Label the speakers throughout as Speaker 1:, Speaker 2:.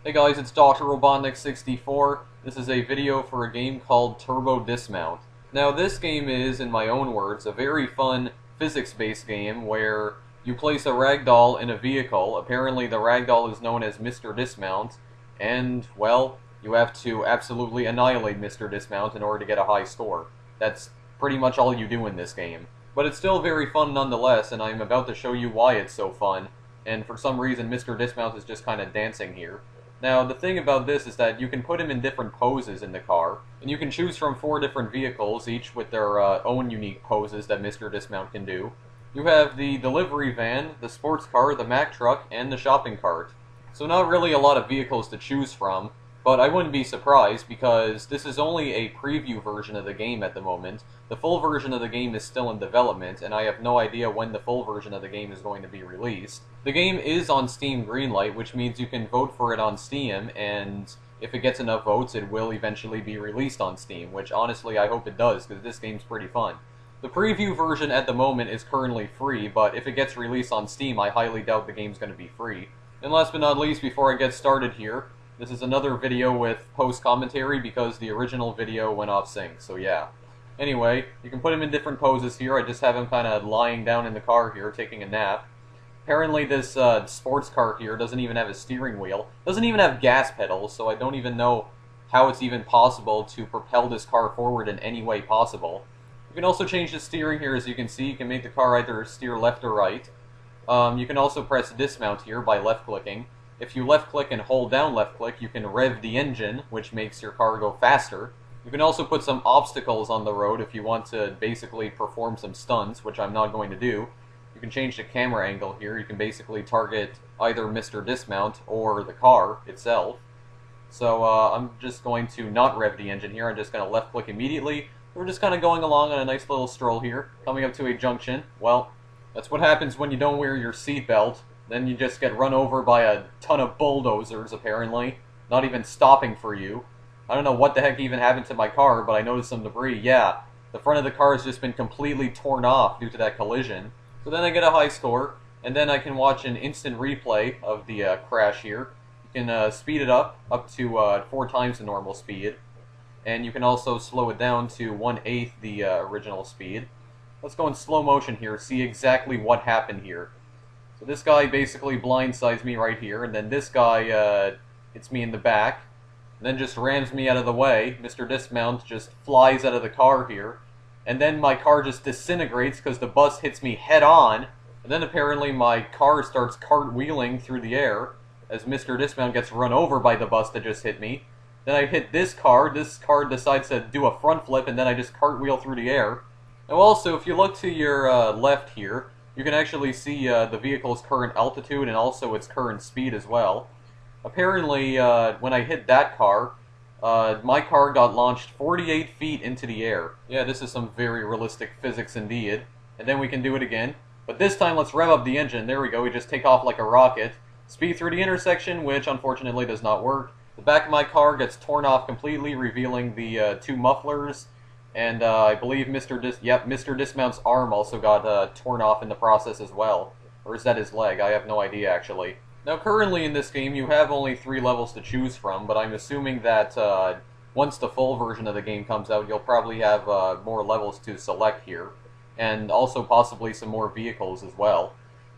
Speaker 1: Hey guys, it's Dr. Robotnik64. This is a video for a game called Turbo Dismount. Now this game is, in my own words, a very fun physics-based game where you place a ragdoll in a vehicle. Apparently the ragdoll is known as Mr. Dismount, and, well, you have to absolutely annihilate Mr. Dismount in order to get a high score. That's pretty much all you do in this game. But it's still very fun nonetheless, and I'm about to show you why it's so fun. And for some reason Mr. Dismount is just kind of dancing here. Now, the thing about this is that you can put him in different poses in the car, and you can choose from 4 different vehicles, each with their own unique poses that Mr. Dismount can do. You have the delivery van, the sports car, the Mack truck, and the shopping cart. So not really a lot of vehicles to choose from, but I wouldn't be surprised because this is only a preview version of the game at the moment. The full version of the game is still in development, and I have no idea when the full version of the game is going to be released. The game is on Steam Greenlight, which means you can vote for it on Steam, and if it gets enough votes, it will eventually be released on Steam, which honestly I hope it does, because this game's pretty fun. The preview version at the moment is currently free, but if it gets released on Steam, I highly doubt the game's going to be free. And last but not least, before I get started here, this is another video with post-commentary because the original video went off sync, so yeah. Anyway, you can put him in different poses here. I just have him kind of lying down in the car here, taking a nap. Apparently this sports car here doesn't even have a steering wheel, doesn't even have gas pedals, so I don't even know how it's even possible to propel this car forward in any way possible. You can also change the steering here, as you can see. You can make the car either steer left or right. You can also press dismount here by left-clicking. If you left-click and hold down left-click, you can rev the engine, which makes your car go faster. You can also put some obstacles on the road if you want to basically perform some stunts, which I'm not going to do. You can change the camera angle here. You can basically target either Mr. Dismount or the car itself. So I'm just going to not rev the engine here. I'm just going to left-click immediately. We're just kind of going along on a nice little stroll here, coming up to a junction. Well, that's what happens when you don't wear your seatbelt. Then you just get run over by a ton of bulldozers, apparently. Not even stopping for you. I don't know what the heck even happened to my car, but I noticed some debris. Yeah, the front of the car has just been completely torn off due to that collision. So then I get a high score, and then I can watch an instant replay of the crash here. You can speed it up to 4 times the normal speed. And you can also slow it down to 1/8 the original speed. Let's go in slow motion here, see exactly what happened here. So this guy basically blindsides me right here, and then this guy hits me in the back, and then just rams me out of the way. Mr. Dismount just flies out of the car here, and then my car just disintegrates because the bus hits me head on, and then apparently my car starts cartwheeling through the air as Mr. Dismount gets run over by the bus that just hit me. Then I hit this car decides to do a front flip, and then I just cartwheel through the air. Now also, if you look to your left here, you can actually see the vehicle's current altitude and also its current speed as well. Apparently, when I hit that car, my car got launched 48 feet into the air. Yeah, this is some very realistic physics indeed. And then we can do it again. But this time, let's rev up the engine. There we go, we just take off like a rocket. Speed through the intersection, which unfortunately does not work. The back of my car gets torn off completely, revealing the 2 mufflers. And I believe Mr. Dismount's arm also got torn off in the process as well. Or is that his leg? I have no idea, actually. Now, currently in this game, you have only 3 levels to choose from, but I'm assuming that once the full version of the game comes out, you'll probably have more levels to select here. And also possibly some more vehicles as well.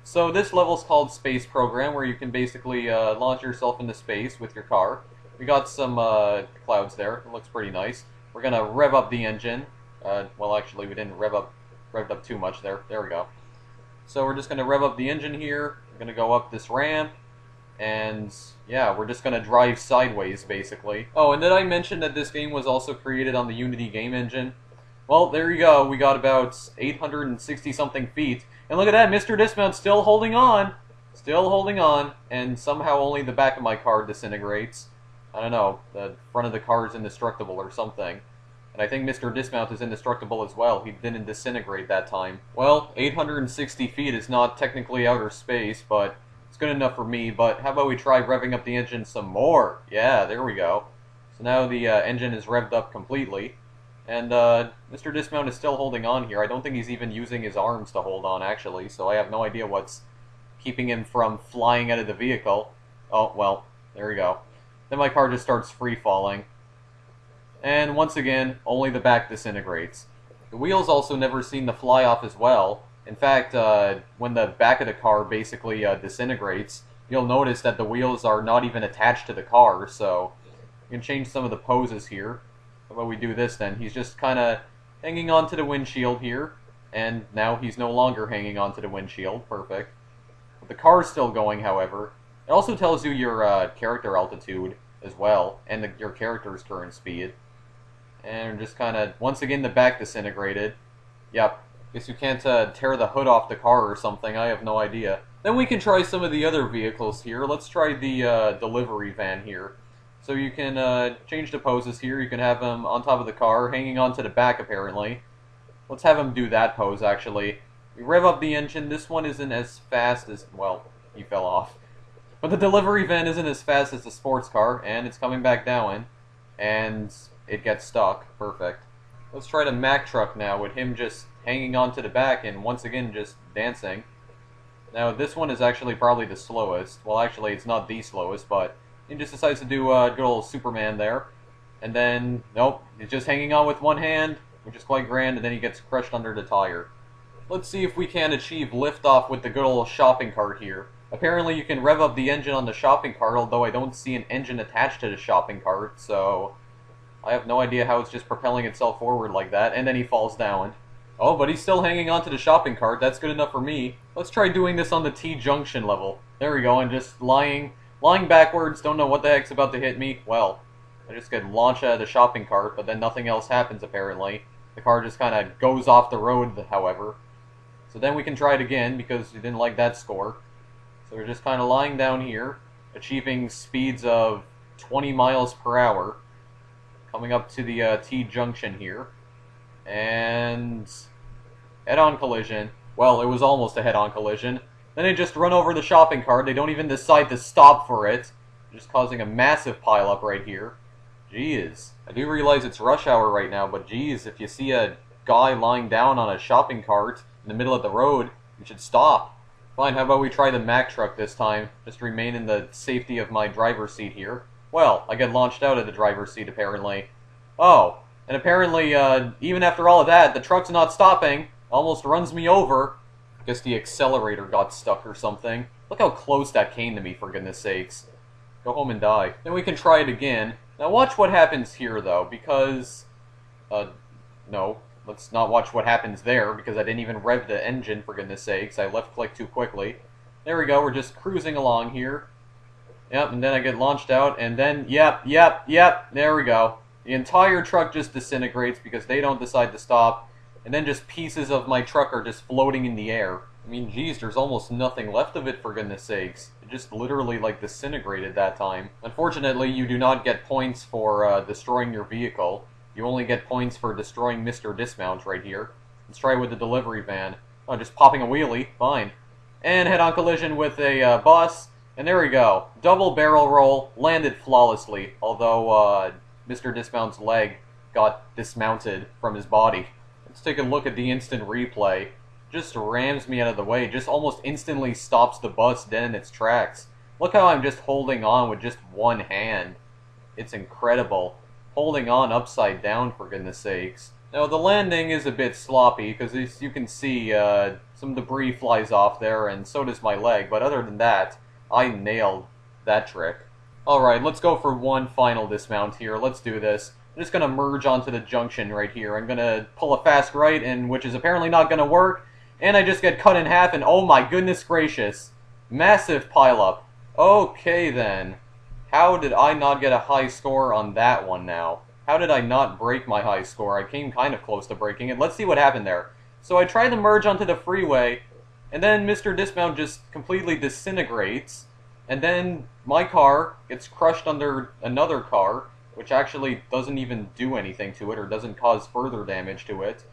Speaker 1: So this level's called Space Program, where you can basically launch yourself into space with your car. We got some clouds there. It looks pretty nice. We're gonna rev up the engine. Well, actually, we didn't revved up too much there. There we go. So we're just gonna rev up the engine here. We're gonna go up this ramp, and yeah, we're just gonna drive sideways, basically. Oh, and did I mention that this game was also created on the Unity game engine? Well, there you go. We got about 860-something feet, and look at that, Mr. Dismount still holding on. Still holding on, and somehow only the back of my car disintegrates. I don't know, the front of the car is indestructible or something. And I think Mr. Dismount is indestructible as well. He didn't disintegrate that time. Well, 860 feet is not technically outer space, but it's good enough for me. But how about we try revving up the engine some more? Yeah, there we go. So now the engine is revved up completely. And Mr. Dismount is still holding on here. I don't think he's even using his arms to hold on, actually. So I have no idea what's keeping him from flying out of the vehicle. Oh, well, there we go. Then my car just starts free-falling. And once again, only the back disintegrates. The wheels also never seem to fly off as well. In fact, when the back of the car basically disintegrates, you'll notice that the wheels are not even attached to the car, so you can change some of the poses here. How about we do this then? He's just kind of hanging onto the windshield here, and now he's no longer hanging onto the windshield. Perfect. But the car's still going, however. It also tells you your character altitude as well, and your character's current speed. And just kind of, once again, the back disintegrated. Yep. Guess you can't tear the hood off the car or something, I have no idea. Then we can try some of the other vehicles here. Let's try the delivery van here. So you can change the poses here. You can have him on top of the car, hanging onto the back apparently. Let's have him do that pose actually. We rev up the engine. This one isn't as fast as, well, he fell off. But the delivery van isn't as fast as the sports car, and it's coming back down. And it gets stuck. Perfect. Let's try the Mack truck now with him just hanging onto the back and once again just dancing. Now this one is actually probably the slowest. Well, actually it's not the slowest, but he just decides to do a good old Superman there. And then, nope, he's just hanging on with one hand, which is quite grand, and then he gets crushed under the tire. Let's see if we can achieve liftoff with the good old shopping cart here. Apparently you can rev up the engine on the shopping cart, although I don't see an engine attached to the shopping cart, so I have no idea how it's just propelling itself forward like that, and then he falls down. Oh, but he's still hanging onto the shopping cart. That's good enough for me. Let's try doing this on the T-junction level. There we go, and just lying backwards, don't know what the heck's about to hit me. Well, I just get launched out of the shopping cart, but then nothing else happens apparently. The car just kind of goes off the road, however. So then we can try it again, because we didn't like that score. So we're just kind of lying down here, achieving speeds of 20 miles per hour. Coming up to the T-junction here. And head-on collision. Well, it was almost a head-on collision. Then they just run over the shopping cart. They don't even decide to stop for it. Just causing a massive pileup right here. Jeez. I do realize it's rush hour right now, but geez, if you see a guy lying down on a shopping cart in the middle of the road, you should stop. Fine, how about we try the Mack truck this time? Just remain in the safety of my driver's seat here. Well, I get launched out of the driver's seat, apparently. Oh, and apparently, even after all of that, the truck's not stopping. Almost runs me over. I guess the accelerator got stuck or something. Look how close that came to me, for goodness sakes. Go home and die. Then we can try it again. Now watch what happens here, though, because... no. Let's not watch what happens there, because I didn't even rev the engine, for goodness sakes. I left-clicked too quickly. There we go, we're just cruising along here. Yep, and then I get launched out, and then, yep, there we go. The entire truck just disintegrates because they don't decide to stop, and then just pieces of my truck are just floating in the air. I mean, geez, there's almost nothing left of it, for goodness sakes. It just literally, like, disintegrated that time. Unfortunately, you do not get points for destroying your vehicle. You only get points for destroying Mr. Dismount right here. Let's try with the delivery van. Oh, just popping a wheelie. Fine. And head-on collision with a bus. And there we go. Double barrel roll. Landed flawlessly. Although, Mr. Dismount's leg got dismounted from his body. Let's take a look at the instant replay. Just rams me out of the way. Just almost instantly stops the bus dead in its tracks. Look how I'm just holding on with just one hand. It's incredible. Holding on upside down, for goodness sakes. Now, the landing is a bit sloppy, because as you can see, some debris flies off there, and so does my leg. But other than that, I nailed that trick. Alright, let's go for one final dismount here. Let's do this. I'm just going to merge onto the junction right here. I'm going to pull a fast right, and which is apparently not going to work. And I just get cut in half, and oh my goodness gracious. Massive pileup. Okay, then. How did I not get a high score on that one now? How did I not break my high score? I came kind of close to breaking it. Let's see what happened there. So I try to merge onto the freeway, and then Mr. Dismount just completely disintegrates, and then my car gets crushed under another car, which actually doesn't even do anything to it, or doesn't cause further damage to it.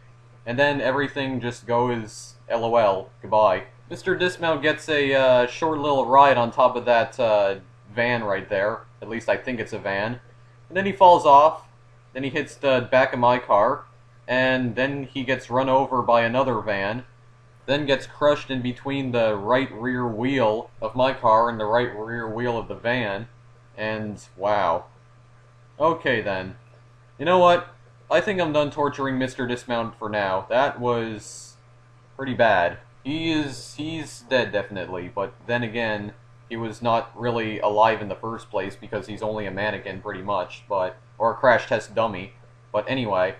Speaker 1: And then everything just goes LOL, goodbye. Mr. Dismount gets a short little ride on top of that van right there. At least I think it's a van. And then he falls off. Then he hits the back of my car. And then he gets run over by another van. Then gets crushed in between the right rear wheel of my car and the right rear wheel of the van. And, wow. Okay, then. You know what? I think I'm done torturing Mr. Dismount for now. That was pretty bad. He's dead, definitely, but then again, he was not really alive in the first place because he's only a mannequin, pretty much, or a crash test dummy. But anyway,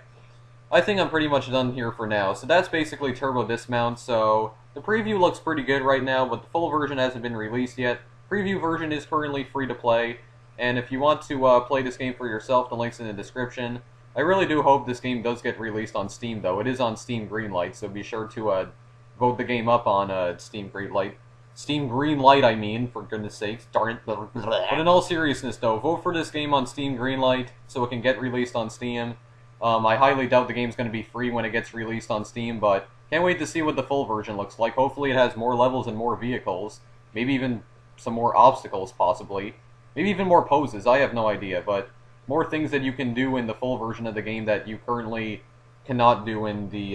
Speaker 1: I think I'm pretty much done here for now. So that's basically Turbo Dismount, so the preview looks pretty good right now, but the full version hasn't been released yet. Preview version is currently free to play, and if you want to play this game for yourself, the link's in the description. I really do hope this game does get released on Steam, though. It is on Steam Greenlight, so be sure to vote the game up on Steam Greenlight. Steam Greenlight, I mean, for goodness sakes. Darn it. But in all seriousness, though, vote for this game on Steam Greenlight so it can get released on Steam. I highly doubt the game's going to be free when it gets released on Steam, but can't wait to see what the full version looks like. Hopefully it has more levels and more vehicles. Maybe even some more obstacles, possibly. Maybe even more poses, I have no idea, but more things that you can do in the full version of the game that you currently cannot do in the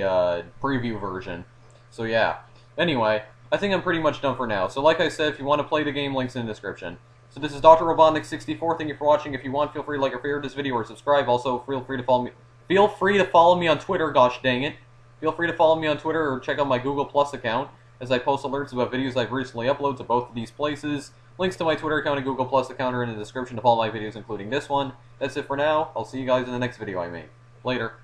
Speaker 1: preview version. So yeah. Anyway, I think I'm pretty much done for now. So like I said, if you want to play the game, links in the description. So this is Dr. Robotnik64. Thank you for watching. If you want, feel free to like or favorite this video or subscribe. Also, feel free to follow me. Feel free to follow me on Twitter. Gosh dang it! Feel free to follow me on Twitter or check out my Google Plus account as I post alerts about videos I've recently uploaded to both of these places. Links to my Twitter account and Google Plus account are in the description of all my videos, including this one. That's it for now. I'll see you guys in the next video I make. Later.